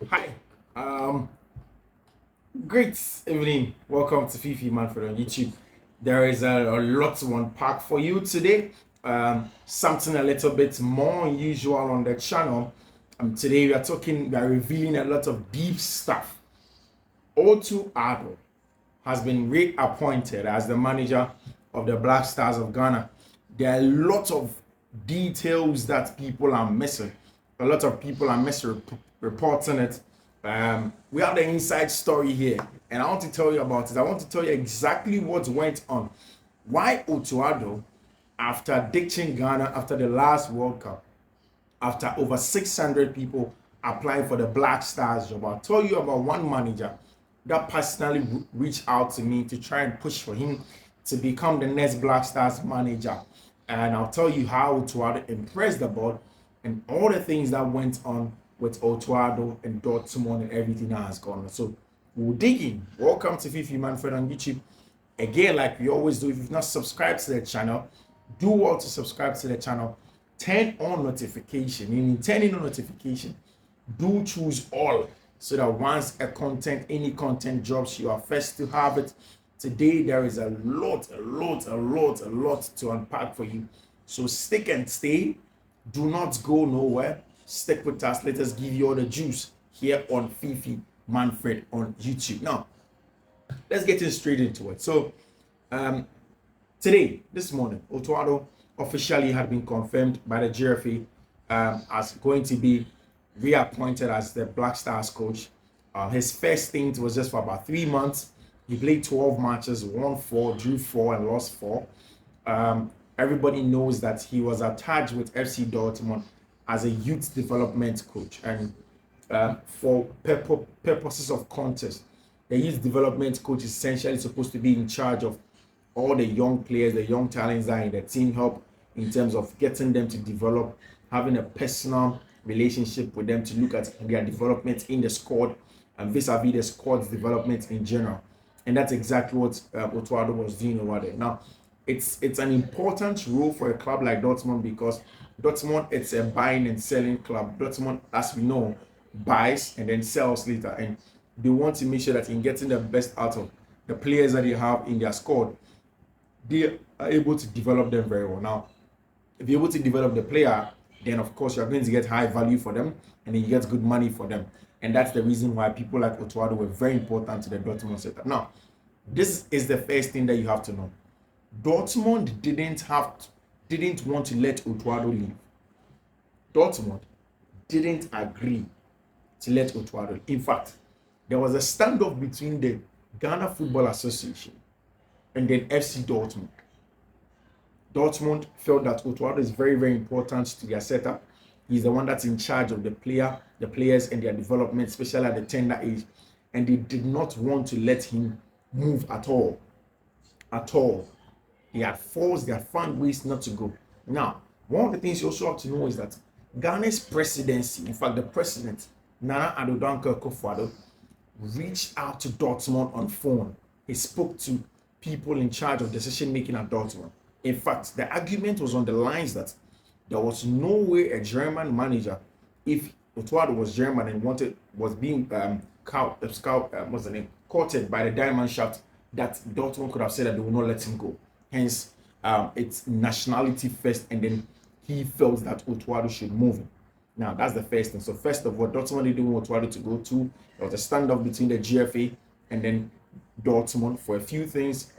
Hi, um, great evening. Welcome to Fiifi-Manfred on YouTube. There is a lot to unpack for you today. Something a little bit more unusual on the channel. Today we are revealing a lot of deep stuff. Otto Addo has been reappointed as the manager of the Blackstars of Ghana. There are a lot of details that people are missing. A lot of people are misreporting it. We have the inside story here, and I want to tell you about it. I want to tell you exactly what went on. Why Otto Addo, after ditching Ghana after the last World Cup, after over 600 people applying for the Black Stars job. I'll tell you about one manager that personally reached out to me to try and push for him to become the next Black Stars manager. And I'll tell you how Otuado impressed the board and all the things that went on with Otuado and Dortmund and everything that has gone on. So we'll dig in. Welcome to Fiifi-Manfred on YouTube. Again, like we always do, if you've not subscribed to the channel, do well to subscribe to the channel. Turn on notification. In turning on notification, do choose all so that once any content drops, you are first to have it. Today there is a lot to unpack for you. So stick and stay. Do not go nowhere. Stick with us. Let us give you all the juice here on Fiifi-Manfred on YouTube. Now, let's get straight into it. So, today, this morning, Otuado officially had been confirmed by the GFA as going to be reappointed as the Black Stars coach. His first stint was just for about 3 months. He played 12 matches, won 4, drew 4, and lost 4. Everybody knows that he was attached with FC Dortmund as a youth development coach, and for purposes of contest, the youth development coach is essentially supposed to be in charge of all the young players, the young talents that are in the team, help in terms of getting them to develop, having a personal relationship with them to look at their development in the squad and vis-a-vis the squad's development in general. And that's exactly what Otuado was doing over there. Now, it's an important role for a club like Dortmund because Dortmund, it's a buying and selling club. Dortmund, as we know, buys and then sells later, and they want to make sure that in getting the best out of the players that they have in their squad, they are able to develop them very well. Now, if you're able to develop the player, then of course you're going to get high value for them and then you get good money for them. And that's the reason why people like Otuado were very important to the Dortmund setup. Now, this is the first thing that you have to know. Dortmund didn't want to let Otuado leave. Dortmund didn't agree to let Otuado leave. In fact, there was a standoff between the Ghana Football Association and then FC Dortmund. Dortmund felt that Otuado is very important to their setup. He's the one that's in charge of the players and their development, especially at the tender age. And they did not want to let him move at all. At all. They had forced, they had found ways not to go. Now, one of the things you also have to know is that Ghana's presidency, in fact, the president, Nana Addo Akufo-Addo, reached out to Dortmund on phone. He spoke to people in charge of decision making at Dortmund. In fact, the argument was on the lines that there was no way a German manager, if Otuado was German and was being courted by the diamond shaft, that Dortmund could have said that they would not let him go. Hence, it's nationality first, and then he felt that Otuado should move him. Now, that's the first thing. So, first of all, Dortmund didn't want Otuado to go to. There was a standoff between the GFA and then Dortmund for a few things.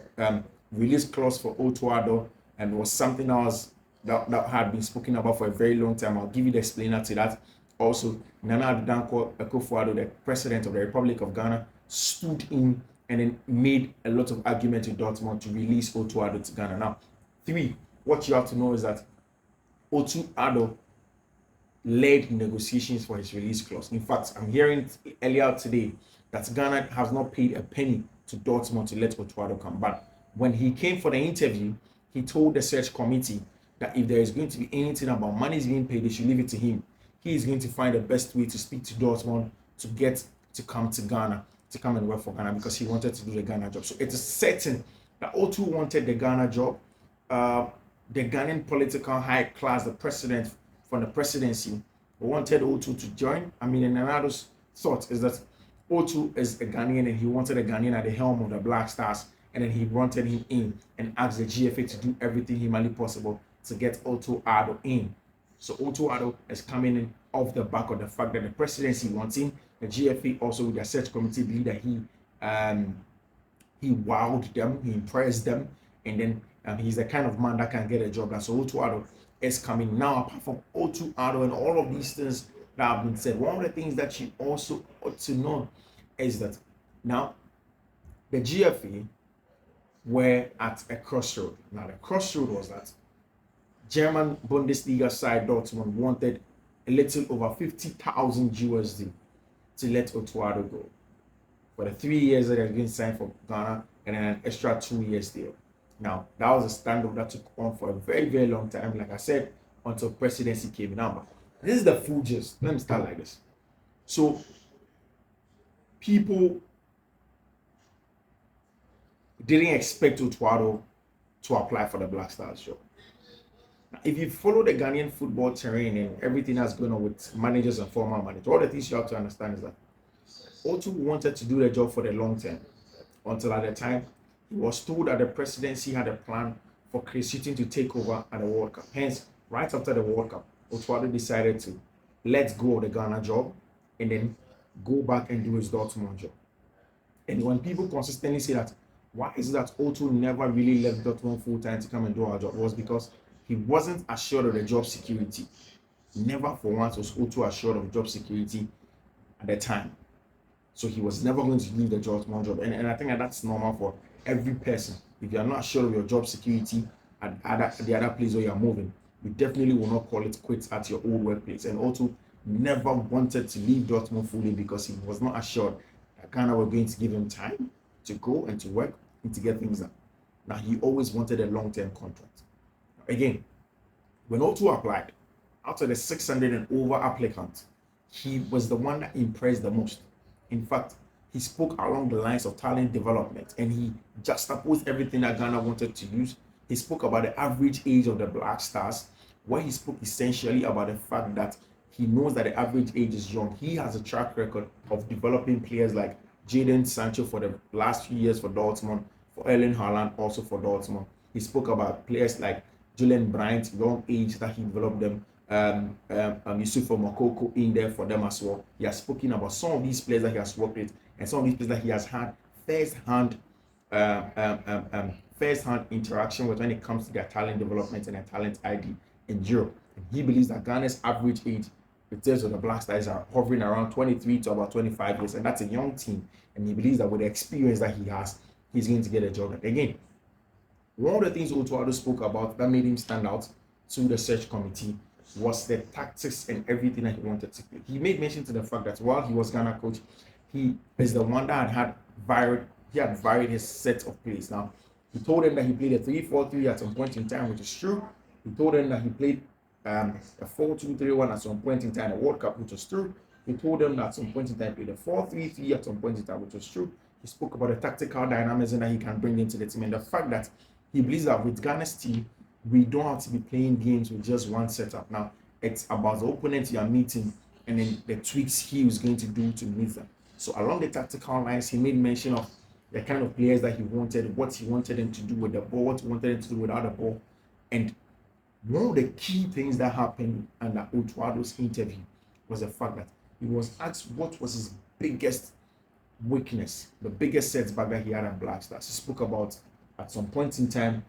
Release clause for Otuado, and it was something else that had been spoken about for a very long time. I'll give you the explainer to that. Also, Nana Addo Akufo-Addo, the president of the Republic of Ghana, stood in and then made a lot of argument with Dortmund to release Otuado to Ghana. Now, 3, what you have to know is that Otuado led negotiations for his release clause. In fact, I'm hearing earlier today that Ghana has not paid a penny to Dortmund to let Otuado come back. When he came for the interview, he told the search committee that if there is going to be anything about money being paid, they should leave it to him. He is going to find the best way to speak to Dortmund to get to come to Ghana, to come and work for Ghana, because he wanted to do the Ghana job. So it is certain that Otto wanted the Ghana job. The Ghanaian political high class, the president from the presidency, wanted Otto to join. I mean, in Nanado's thought is that Otto is a Ghanaian and he wanted a Ghanaian at the helm of the Black Stars, and then he wanted him in and asked the GFA to do everything humanly possible to get Otto Addo in. So Otto Addo is coming in off the back of the fact that the presidency wants him. The GFA also with their search committee leader, he wowed them, he impressed them, and then he's the kind of man that can get a job done. So Otto Addo is coming now. Apart from Otto Addo and all of these things that have been said, one of the things that you also ought to know is that now the GFA were at a crossroad. Now the crossroad was that German Bundesliga side Dortmund wanted a little over 50,000 USD to let Otto Addo go for the 3 years that he has been signed for Ghana, and then an extra 2 years deal. Now that was a standoff that took on for a very, very long time, like I said, until presidency came in. Now, this is the full gist. Let me start like this. So people didn't expect Otto Addo to apply for the Blackstars job. Now, if you follow the Ghanaian football terrain and everything that's going on with managers and former managers, all the things you have to understand is that Otto wanted to do the job for the long term, until at the time he was told that the presidency had a plan for Chris Hughton to take over at the World Cup. Hence, right after the World Cup, Otto Addo decided to let go of the Ghana job and then go back and do his Dortmund job. And when people consistently say that, why is it that Otto never really left Dortmund full time to come and do our job, was because he wasn't assured of the job security. Never for once was Otto assured of job security at the time. So he was never going to leave the Dortmund job. And I think that's normal for every person. If you are not sure of your job security at the other place where you are moving, you definitely will not call it quits at your old workplace. And Otto never wanted to leave Dortmund fully because he was not assured that Ghana were going to give him time to go and to work and to get things done. Now, he always wanted a long-term contract. Again, when Otto applied, out of the 600 and over applicants, he was the one that impressed the most. In fact, he spoke along the lines of talent development, and he juxtaposed everything that Ghana wanted to use. He spoke about the average age of the Black Stars, where he spoke essentially about the fact that he knows that the average age is young. He has a track record of developing players like Jadon Sancho for the last few years for Dortmund, for Erling Haaland also for Dortmund. He spoke about players like Julian Bryant, young age that he developed them. Yusufa Mokoko in there for them as well. He has spoken about some of these players that he has worked with and some of these players that he has had first-hand interaction with when it comes to their talent development and their talent ID in Europe. And he believes that Ghana's average age in terms of the Black Stars are hovering around 23 to about 25 years, and that's a young team. And he believes that with the experience that he has, he's going to get a job. Again, one of the things Otto Addo spoke about that made him stand out to the search committee was the tactics and everything that he wanted to play. He made mention to the fact that while he was Ghana coach, he is the one that had varied his set of plays. Now, he told him that he played a 3-4-3 at some point in time, which is true. He told him that he played a 4-2-3-1 at some point in time in the World Cup, which was true. He told him that at some point in time he played a 4-3-3 at some point in time, which was true. He spoke about the tactical dynamism that he can bring into the team and the fact that he believes that with Ghana's team, we don't have to be playing games with just one setup. Now, it's about the opponent you are meeting and then the tweaks he was going to do to meet them. So along the tactical lines, he made mention of the kind of players that he wanted, what he wanted them to do with the ball, what he wanted them to do without the ball. And one of the key things that happened under Otto Addo's interview was the fact that he was asked what was his biggest weakness, the biggest setback that he had at Blackstars. He spoke about at some point in time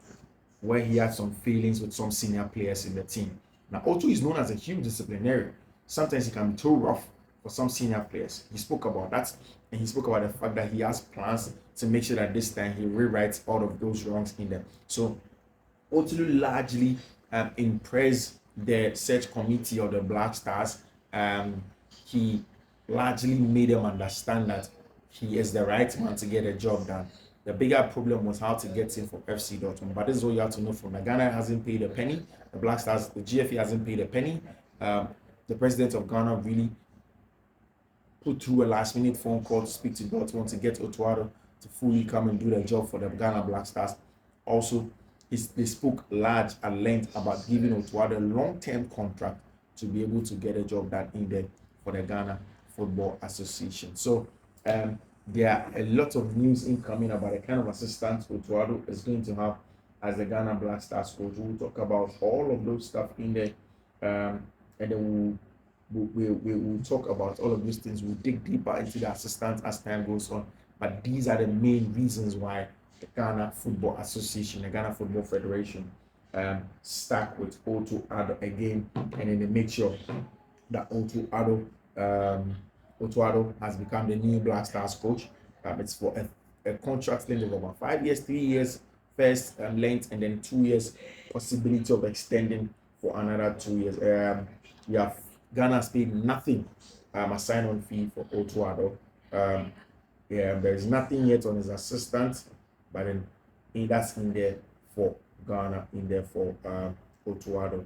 where he had some feelings with some senior players in the team. Now, Otto is known as a huge disciplinarian. Sometimes he can be too rough for some senior players. He spoke about that, and he spoke about the fact that he has plans to make sure that this time he rewrites all of those wrongs in them. So, Otto largely impressed the search committee of the Black Stars. He largely made them understand that he is the right man to get a job done. The bigger problem was how to get him from FC Dortmund. But this is what you have to know from the Ghana hasn't paid a penny. The Black Stars, the GFA hasn't paid a penny. The president of Ghana really put through a last-minute phone call to speak to Dortmund to get Otto Addo to fully come and do the job for the Ghana Black Stars. Also, they spoke large at length about giving Otto Addo a long-term contract to be able to get a job done in there for Football Association. So there are a lot of news incoming about the kind of assistance Otto is going to have as the Ghana Blackstars coach. We'll talk about all of those stuff in there, and then we'll talk about all of these things. We'll dig deeper into the assistance as time goes on. But these are the main reasons why the Ghana Football Association, the Ghana Football Federation, stuck with Otto Addo again, and then they make sure that Otto Addo has become the new Blackstars coach. It's for a contract length of about 5 years, 3 years first length, and then 2 years possibility of extending for another 2 years. We have Ghana has paid nothing a sign-on fee for Otto Addo. There is nothing yet on his assistant, but then that's in there for Ghana, in there for Otto Addo,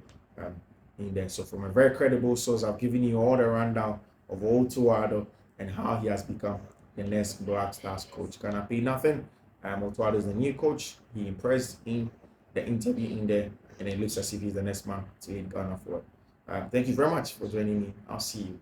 in there. So from a very credible source, I've given you all the rundown of Otto Addo and how he has become the next Blackstars coach. Ghana pay nothing. Otto Addo is the new coach. He impressed in the interview in there, and it looks as if he's the next man to lead Ghana forward. Thank you very much for joining me. I'll see you.